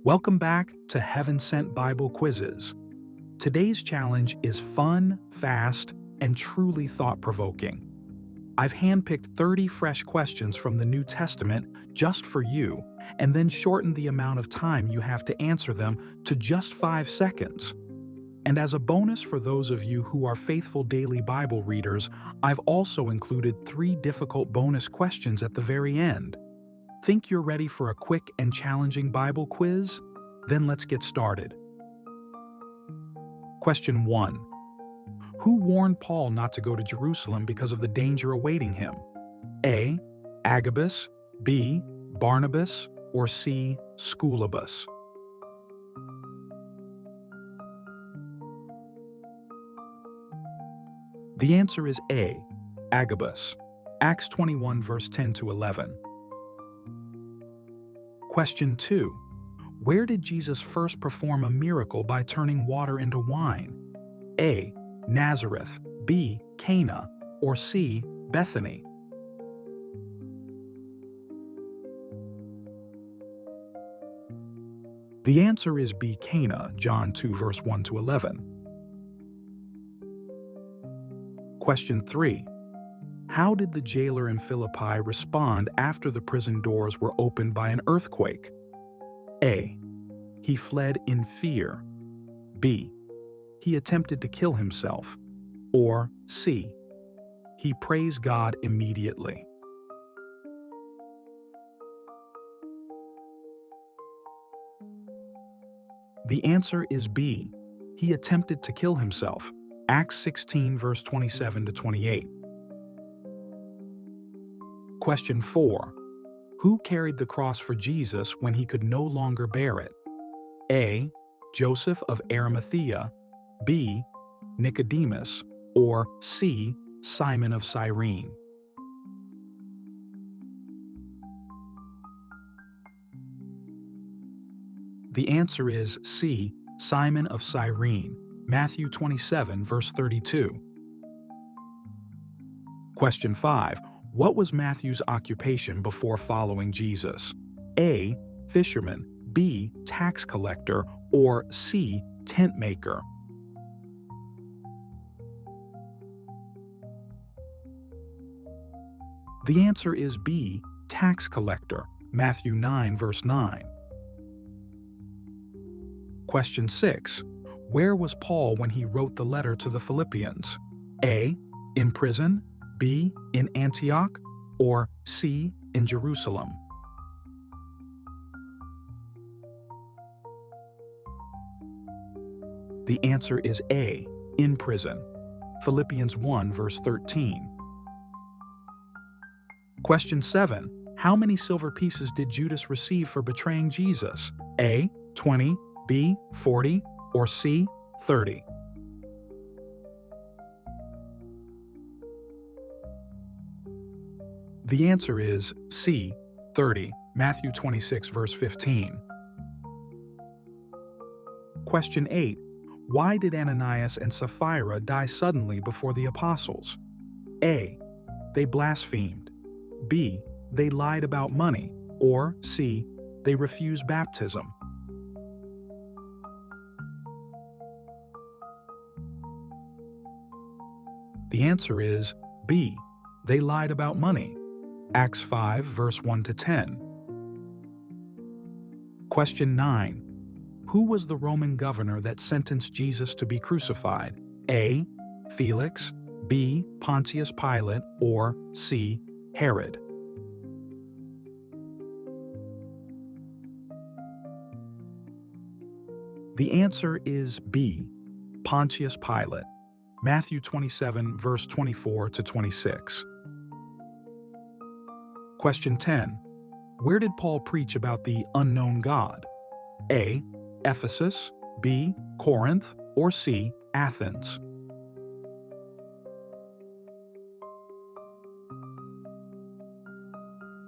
Welcome back to Heaven Sent Bible Quizzes. Today's challenge is fun, fast, and truly thought-provoking. I've handpicked 30 fresh questions from the New Testament just for you, and then shortened the amount of time you have to answer them to just 5 seconds. And as a bonus for those of you who are faithful daily Bible readers, I've also included 3 difficult bonus questions at the very end. Think you're ready for a quick and challenging Bible quiz? Then let's get started. Question 1. Who warned Paul not to go to Jerusalem because of the danger awaiting him? A. Agabus, B. Barnabas, or C. Schoolabus? The answer is A. Agabus. Acts 21 verse 10 to 11. Question 2. Where did Jesus first perform a miracle by turning water into wine? A. Nazareth, B. Cana, or C. Bethany? The answer is B. Cana, John 2 verse 1 to 11. Question 3. How did the jailer in Philippi respond after the prison doors were opened by an earthquake? A. He fled in fear. B. He attempted to kill himself. Or C. He praised God immediately. The answer is B. He attempted to kill himself. Acts 16 verse 27 to 28. Question 4. Who carried the cross for Jesus when he could no longer bear it? A. Joseph of Arimathea, B. Nicodemus, or C. Simon of Cyrene? The answer is C. Simon of Cyrene, Matthew 27 verse 32. Question 5. What was Matthew's occupation before following Jesus? A. Fisherman, B. Tax collector, or C. Tent maker? The answer is B. Tax collector, Matthew 9 verse 9. Question 6. Where was Paul when he wrote the letter to the Philippians? A. In prison, B. In Antioch, or C. In Jerusalem? The answer is A. In prison. Philippians 1 verse 13. Question 7. How many silver pieces did Judas receive for betraying Jesus? A. 20, B. 40, or C. 30? The answer is C. 30, Matthew 26 verse 15. Question 8. Why did Ananias and Sapphira die suddenly before the apostles? A. They blasphemed. B. They lied about money. Or C. They refused baptism? The answer is B. They lied about money. Acts 5 verse 1 to 10. Question 9. Who was the Roman governor that sentenced Jesus to be crucified? A. Felix, B. Pontius Pilate, or C. Herod? The answer is B. Pontius Pilate. Matthew 27 verse 24 to 26. Question 10. Where did Paul preach about the unknown God? A. Ephesus, B. Corinth, or C. Athens?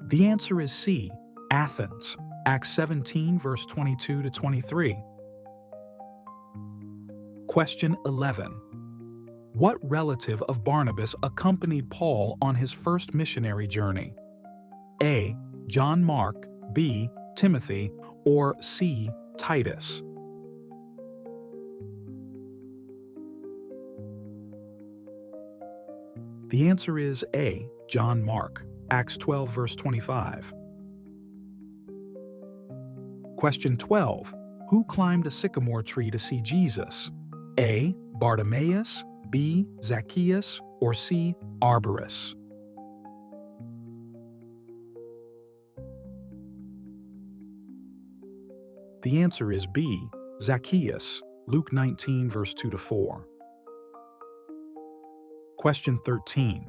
The answer is C. Athens. Acts 17 verse 22 to 23. Question 11. What relative of Barnabas accompanied Paul on his first missionary journey? A. John Mark, B. Timothy, or C. Titus? The answer is A. John Mark, Acts 12 verse 25. Question 12. Who climbed a sycamore tree to see Jesus? A. Bartimaeus, B. Zacchaeus, or C. Arborus? The answer is B. Zacchaeus, Luke 19 verse 2-4. Question 13.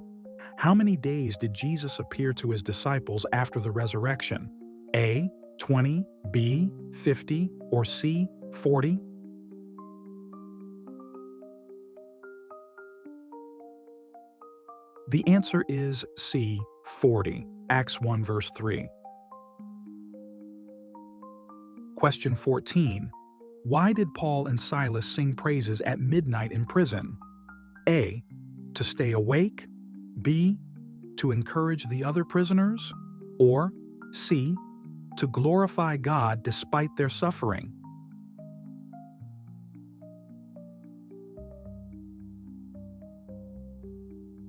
How many days did Jesus appear to his disciples after the resurrection? A. 20, B. 50, or C. 40? The answer is C. 40, Acts 1 verse 3. Question 14. Why did Paul and Silas sing praises at midnight in prison? A. To stay awake, B. To encourage the other prisoners, or C. To glorify God despite their suffering?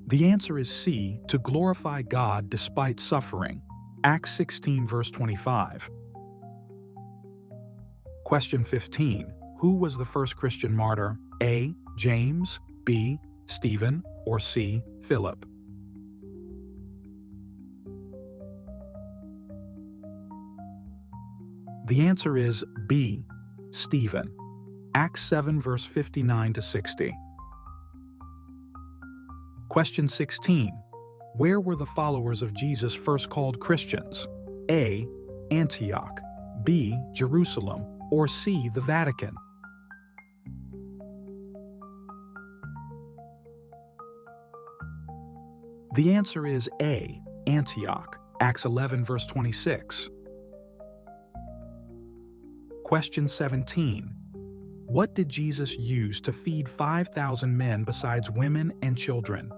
The answer is C. To glorify God despite suffering. Acts 16 verse 25. Question 15. Who was the first Christian martyr? A. James, B. Stephen, or C. Philip? The answer is B. Stephen. Acts 7 verse 59-60. Question 16. Where were the followers of Jesus first called Christians? A. Antioch, B. Jerusalem, or C. The Vatican? The answer is A. Antioch, Acts 11 verse 26. Question 17. What did Jesus use to feed 5,000 men besides women and children?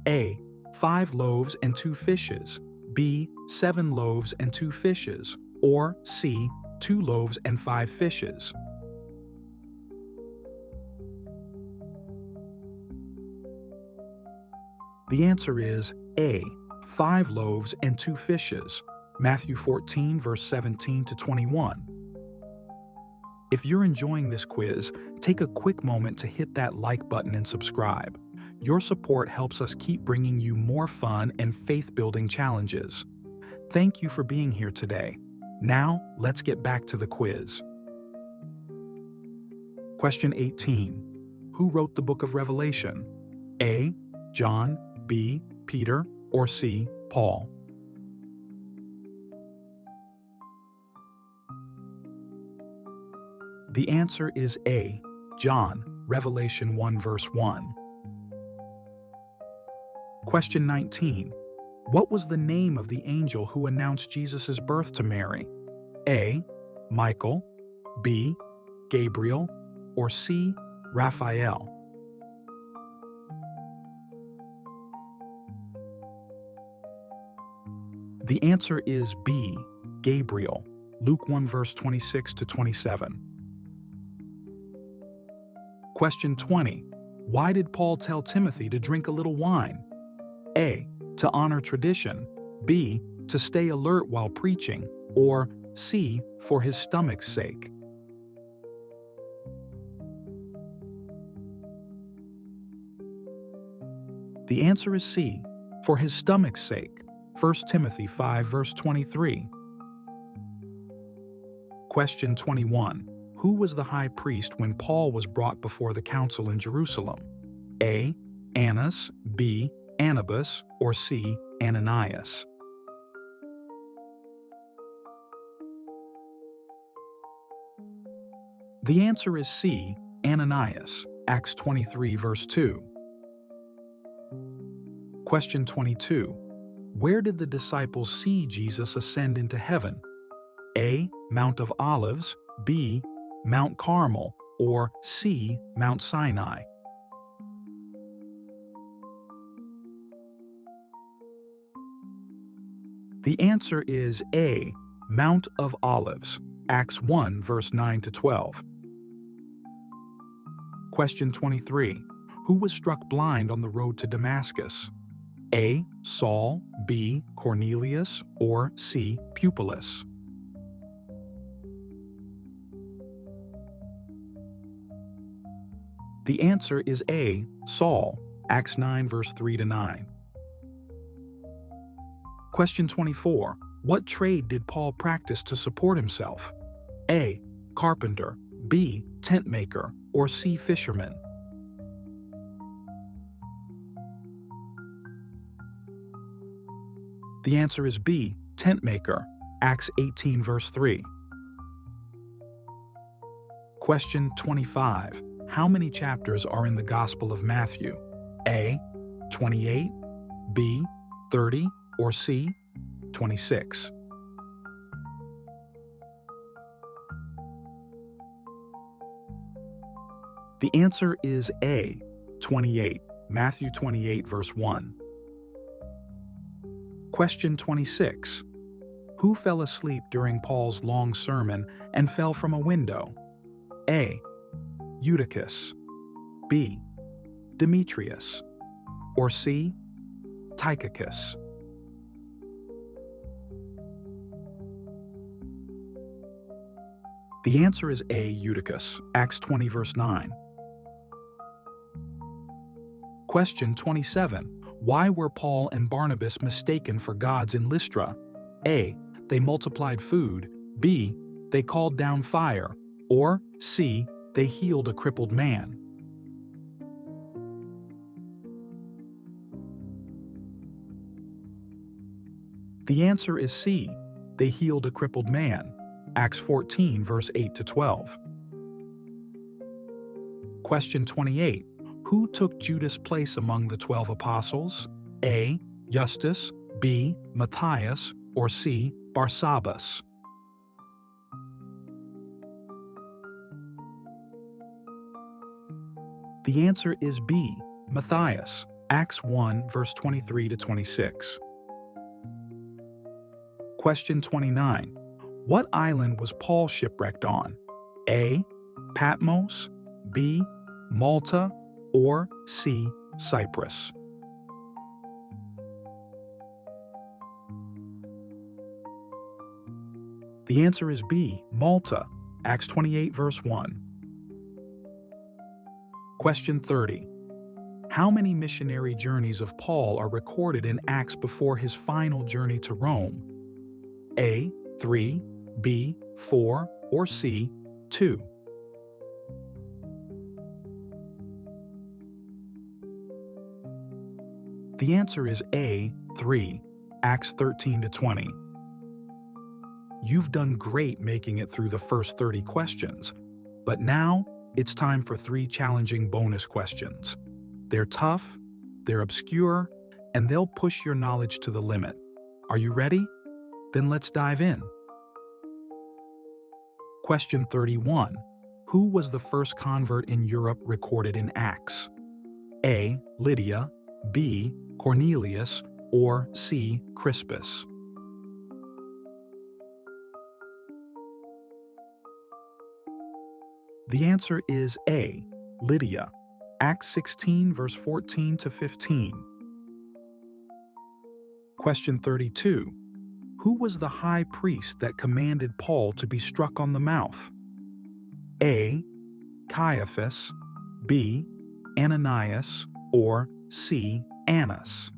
A. 5 loaves and 2 fishes, B. 7 loaves and 2 fishes, or C. 2 loaves and 5 fishes? The answer is A. 5 loaves and 2 fishes, Matthew 14 verse 17-21. If you're enjoying this quiz, take a quick moment to hit that like button and subscribe. Your support helps us keep bringing you more fun and faith-building challenges. Thank you for being here today. Now, let's get back to the quiz. Question 18. Who wrote the book of Revelation? A. John, B. Peter, or C. Paul? The answer is A. John, Revelation 1 verse 1. Question 19. What was the name of the angel who announced Jesus' birth to Mary? A. Michael, B. Gabriel, or C. Raphael? The answer is B. Gabriel, Luke 1 verse 26-27. Question 20. Why did Paul tell Timothy to drink a little wine? A. To honor tradition, B. To stay alert while preaching, or C. For his stomach's sake? The answer is C. For his stomach's sake. 1 Timothy 5 verse 23. Question 21. Who was the high priest when Paul was brought before the council in Jerusalem? A. Annas, B. Anubis, or C. Ananias? The answer is C. Ananias, Acts 23 verse 2. Question 22. Where did the disciples see Jesus ascend into heaven? A. Mount of Olives, B. Mount Carmel, or C. Mount Sinai? The answer is A. Mount of Olives, Acts 1, verse 9 to 12. Question 23. Who was struck blind on the road to Damascus? A. Saul, B. Cornelius, or C. Publius? The answer is A. Saul, Acts 9, verse 3 to 9. Question 24. What trade did Paul practice to support himself? A. Carpenter, B. Tent maker, or C. Fisherman? The answer is B. Tent maker, Acts 18, verse 3. Question 25. How many chapters are in the Gospel of Matthew? A. 28, B. 30, or C. 26? The answer is A. 28, Matthew 28, verse 1. Question 26. Who fell asleep during Paul's long sermon and fell from a window? A. Eutychus, B. Demetrius, or C. Tychicus? The answer is A. Eutychus, Acts 20, verse 9. Question 27. Why were Paul and Barnabas mistaken for gods in Lystra? A. They multiplied food, B. They called down fire, or C. They healed a crippled man? The answer is C. They healed a crippled man, Acts 14, verse 8 to 12. Question 28. Who took Judas' place among the 12 apostles? A. Justus, B. Matthias, or C. Barsabbas? The answer is B. Matthias, Acts 1, verse 23 to 26. Question 29. What island was Paul shipwrecked on? A. Patmos, B. Malta, or C. Cyprus? The answer is B. Malta, Acts 28, verse 1. Question 30. How many missionary journeys of Paul are recorded in Acts before his final journey to Rome? A. 3, B. 4, or C. 2? The answer is A. 3, Acts 13 to 20. You've done great making it through the first 30 questions, but now it's time for 3 challenging bonus questions. They're tough, they're obscure, and they'll push your knowledge to the limit. Are you ready? Then let's dive in. Question 31. Who was the first convert in Europe recorded in Acts? A. Lydia, B. Cornelius, or C. Crispus? The answer is A. Lydia, Acts 16, verse 14 to 15. Question 32. Who was the high priest that commanded Paul to be struck on the mouth? A. Caiaphas, B. Ananias, or C. Annas?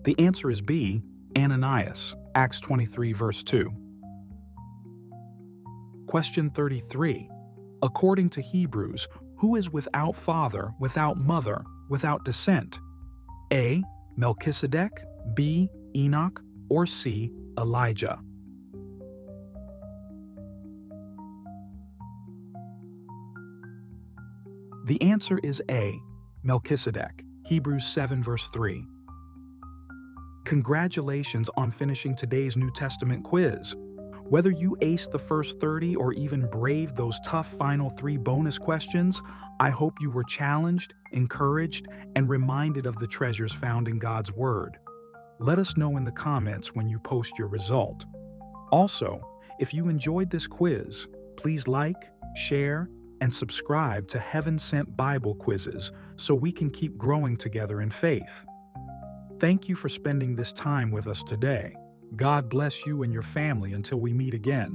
The answer is B. Ananias, Acts 23, verse 2. Question 33. According to Hebrews, who is without father, without mother, without descent? A. Melchizedek, B. Enoch, or C. Elijah? The answer is A. Melchizedek, Hebrews 7, verse 3. Congratulations on finishing today's New Testament quiz. Whether you aced the first 30 or even braved those tough final 3 bonus questions, I hope you were challenged, encouraged, and reminded of the treasures found in God's Word. Let us know in the comments when you post your result. Also, if you enjoyed this quiz, please like, share, and subscribe to Heaven Sent Bible Quizzes so we can keep growing together in faith. Thank you for spending this time with us today. God bless you and your family until we meet again.